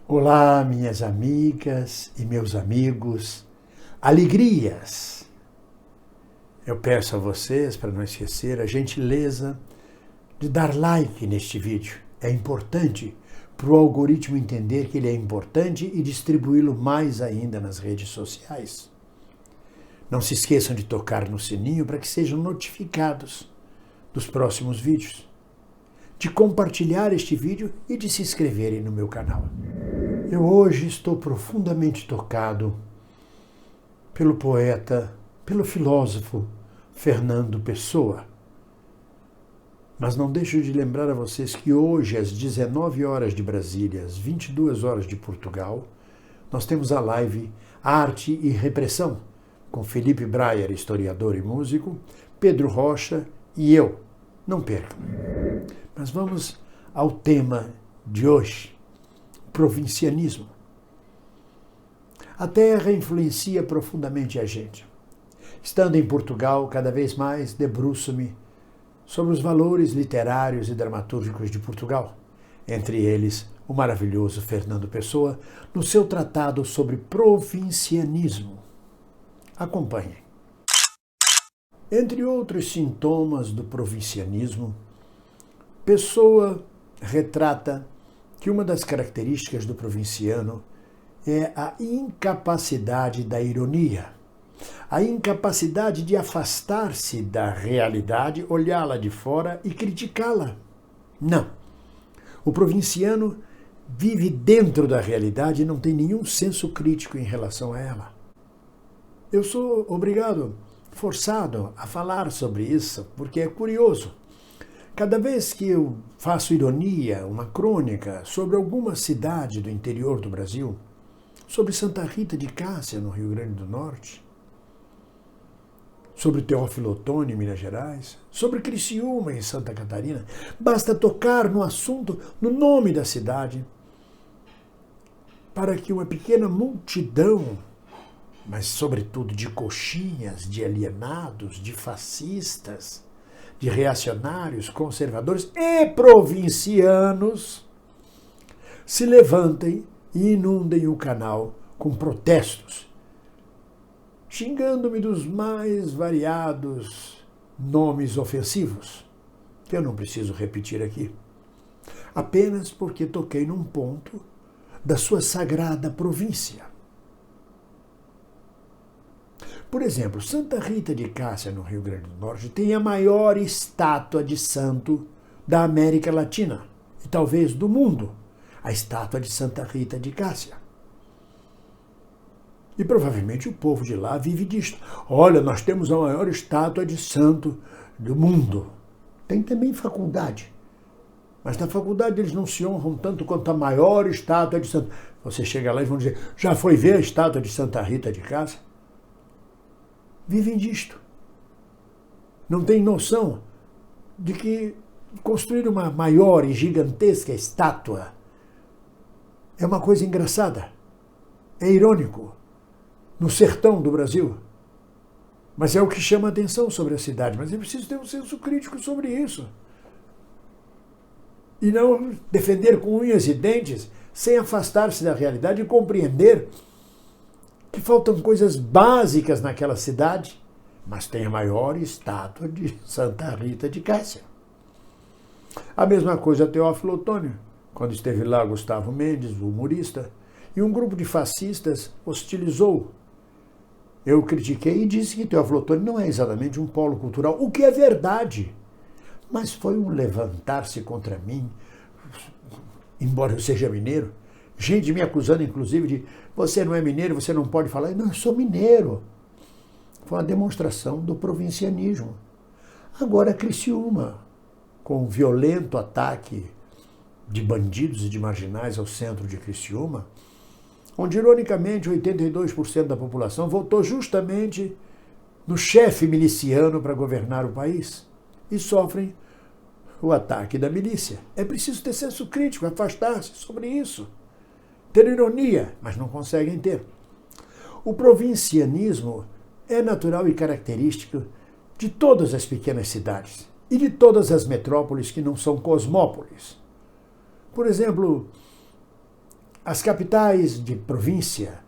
Olá, minhas amigas e meus amigos. Alegrias! Eu peço a vocês, para não esquecer, a gentileza de dar like neste vídeo. É importante para o algoritmo entender que ele é importante e distribuí-lo mais ainda nas redes sociais. Não se esqueçam de tocar no sininho para que sejam notificados dos próximos vídeos, de compartilhar este vídeo e de se inscreverem no meu canal. Eu hoje estou profundamente tocado pelo poeta, pelo filósofo Fernando Pessoa. Mas não deixo de lembrar a vocês que hoje, às 19 horas de Brasília, às 22 horas de Portugal, nós temos a live Arte e Repressão, com Felipe Breyer, historiador e músico, Pedro Rocha e eu. Não percam. Mas vamos ao tema de hoje: provincianismo. A terra influencia profundamente a gente. Estando em Portugal, cada vez mais debruço-me sobre os valores literários e dramatúrgicos de Portugal, entre eles o maravilhoso Fernando Pessoa, no seu tratado sobre provincianismo. Acompanhem. Entre outros sintomas do provincianismo, Pessoa retrata que uma das características do provinciano é a incapacidade da ironia, a incapacidade de afastar-se da realidade, olhá-la de fora e criticá-la. Não. O provinciano vive dentro da realidade e não tem nenhum senso crítico em relação a ela. Eu sou forçado a falar sobre isso, porque é curioso. Cada vez que eu faço ironia, uma crônica sobre alguma cidade do interior do Brasil, sobre Santa Rita de Cássia, no Rio Grande do Norte, sobre Teófilo Otoni, em Minas Gerais, sobre Criciúma, em Santa Catarina, basta tocar no assunto, no nome da cidade, para que uma pequena multidão, mas sobretudo de coxinhas, de alienados, de fascistas, de reacionários, conservadores e provincianos, se levantem e inundem o canal com protestos, xingando-me dos mais variados nomes ofensivos, que eu não preciso repetir aqui, apenas porque toquei num ponto da sua sagrada província. Por exemplo, Santa Rita de Cássia, no Rio Grande do Norte, tem a maior estátua de santo da América Latina e talvez do mundo, a estátua de Santa Rita de Cássia. E provavelmente o povo de lá vive disto. Olha, nós temos a maior estátua de santo do mundo. Tem também faculdade. Mas na faculdade eles não se honram tanto quanto a maior estátua de santo. Você chega lá e vão dizer, já foi ver a estátua de Santa Rita de Cássia? Vivem disto. Não têm noção de que construir uma maior e gigantesca estátua é uma coisa engraçada, é irônico, no sertão do Brasil. Mas é o que chama a atenção sobre a cidade. Mas é preciso ter um senso crítico sobre isso. E não defender com unhas e dentes, sem afastar-se da realidade e compreender que faltam coisas básicas naquela cidade, mas tem a maior estátua de Santa Rita de Cássia. A mesma coisa Teófilo Otoni, quando esteve lá Gustavo Mendes, o humorista, e um grupo de fascistas hostilizou. Eu critiquei e disse que Teófilo Otoni não é exatamente um polo cultural, o que é verdade, mas foi um levantar-se contra mim, embora eu seja mineiro, gente me acusando, inclusive, de você não é mineiro, você não pode falar. Não, eu sou mineiro. Foi uma demonstração do provincianismo. Agora, Criciúma, com um violento ataque de bandidos e de marginais ao centro de Criciúma, onde, ironicamente, 82% da população votou justamente no chefe miliciano para governar o país e sofrem o ataque da milícia. É preciso ter senso crítico, afastar-se sobre isso. Ter ironia, mas não conseguem ter. O provincianismo é natural e característico de todas as pequenas cidades e de todas as metrópoles que não são cosmópolis. Por exemplo, As capitais de província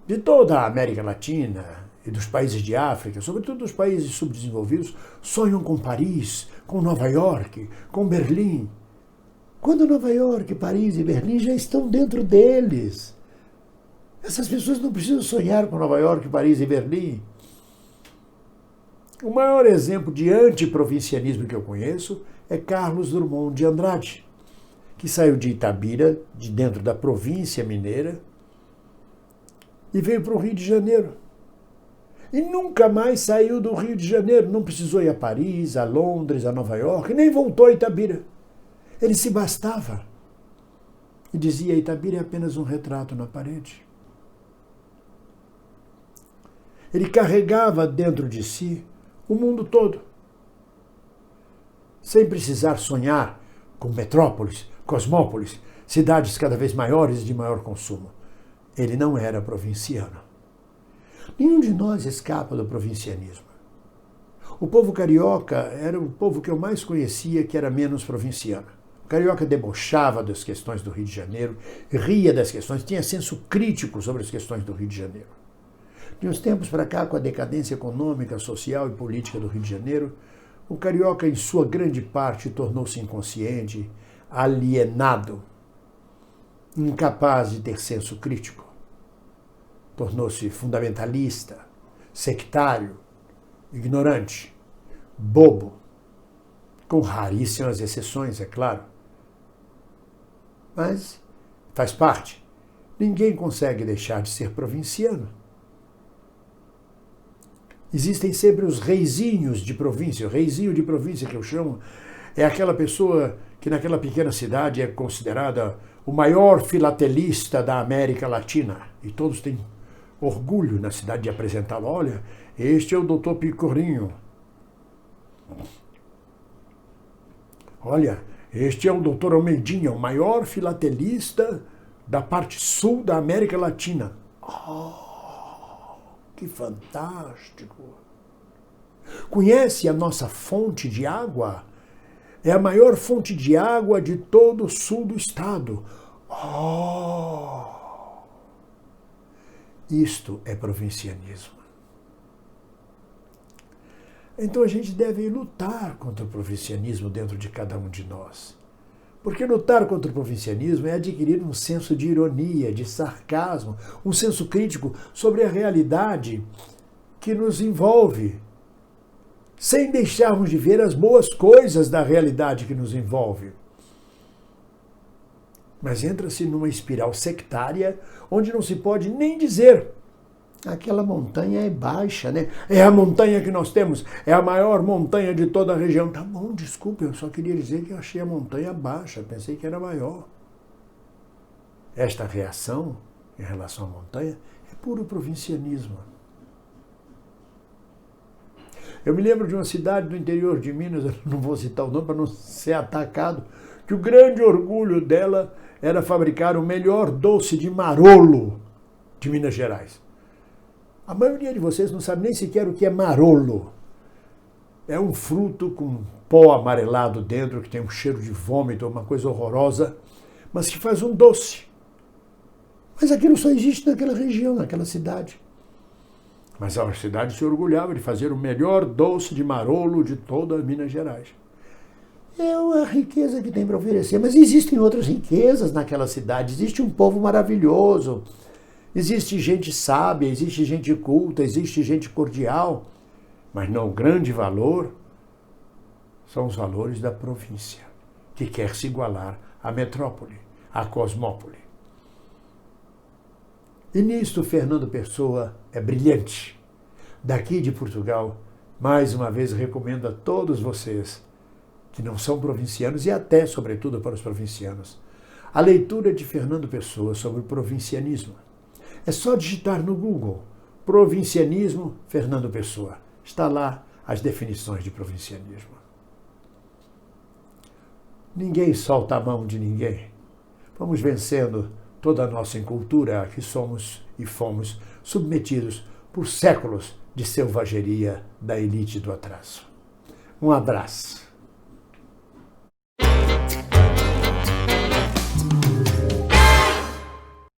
de toda a América Latina e dos países de África, sobretudo dos países subdesenvolvidos, sonham com Paris, com Nova York, com Berlim. Quando Nova York, Paris e Berlim já estão dentro deles. Essas pessoas não precisam sonhar com Nova York, Paris e Berlim. O maior exemplo de antiprovincianismo que eu conheço é Carlos Drummond de Andrade, que saiu de Itabira, de dentro da província mineira, e veio para o Rio de Janeiro. E nunca mais saiu do Rio de Janeiro. Não precisou ir a Paris, a Londres, a Nova York, nem voltou a Itabira. Ele se bastava. E dizia: Itabira é apenas um retrato na parede. Ele carregava dentro de si o mundo todo, sem precisar sonhar com metrópoles, cosmópolis, cidades cada vez maiores e de maior consumo. Ele não era provinciano. Nenhum de nós escapa do provincianismo. O povo carioca era o povo que eu mais conhecia que era menos provinciano. O carioca debochava das questões do Rio de Janeiro, ria das questões, tinha senso crítico sobre as questões do Rio de Janeiro. De uns tempos para cá, com a decadência econômica, social e política do Rio de Janeiro, o carioca, em sua grande parte, tornou-se inconsciente, alienado, incapaz de ter senso crítico. Tornou-se fundamentalista, sectário, ignorante, bobo, com raríssimas exceções, é claro. Mas faz parte. Ninguém consegue deixar de ser provinciano. Existem sempre os reizinhos de província. O reizinho de província que eu chamo é aquela pessoa que naquela pequena cidade é considerada o maior filatelista da América Latina. E todos têm orgulho na cidade de apresentá-lo. Olha, este é o doutor Picorinho. Olha, este é o doutor Almeidinha, o maior filatelista da parte sul da América Latina. Que fantástico! Conhece a nossa fonte de água? É a maior fonte de água de todo o sul do estado. Isto é provincianismo. Então a gente deve lutar contra o provincianismo dentro de cada um de nós. Porque lutar contra o provincianismo é adquirir um senso de ironia, de sarcasmo, um senso crítico sobre a realidade que nos envolve, sem deixarmos de ver as boas coisas da realidade que nos envolve. Mas entra-se numa espiral sectária onde não se pode nem dizer: aquela montanha é baixa, né? É a montanha que nós temos, é a maior montanha de toda a região. Tá bom, desculpe, eu só queria dizer que eu achei a montanha baixa, pensei que era maior. Esta reação em relação à montanha é puro provincianismo. Eu me lembro de uma cidade do interior de Minas, eu não vou citar o nome para não ser atacado, que o grande orgulho dela era fabricar o melhor doce de marolo de Minas Gerais. A maioria de vocês não sabe nem sequer o que é marolo. É um fruto com pó amarelado dentro, que tem um cheiro de vômito, uma coisa horrorosa, mas que faz um doce. Mas aquilo só existe naquela região, naquela cidade. Mas a cidade se orgulhava de fazer o melhor doce de marolo de toda Minas Gerais. É uma riqueza que tem para oferecer, mas existem outras riquezas naquela cidade. Existe um povo maravilhoso. Existe gente sábia, existe gente culta, existe gente cordial, mas não, o grande valor são os valores da província, que quer se igualar à metrópole, à cosmópole. E nisto Fernando Pessoa é brilhante. Daqui de Portugal, mais uma vez recomendo a todos vocês que não são provincianos e até, sobretudo, para os provincianos, a leitura de Fernando Pessoa sobre o provincianismo. É só digitar no Google provincianismo Fernando Pessoa. Está lá as definições de provincianismo. Ninguém solta a mão de ninguém. Vamos vencendo toda a nossa incultura a que somos e fomos submetidos por séculos de selvageria da elite do atraso. Um abraço.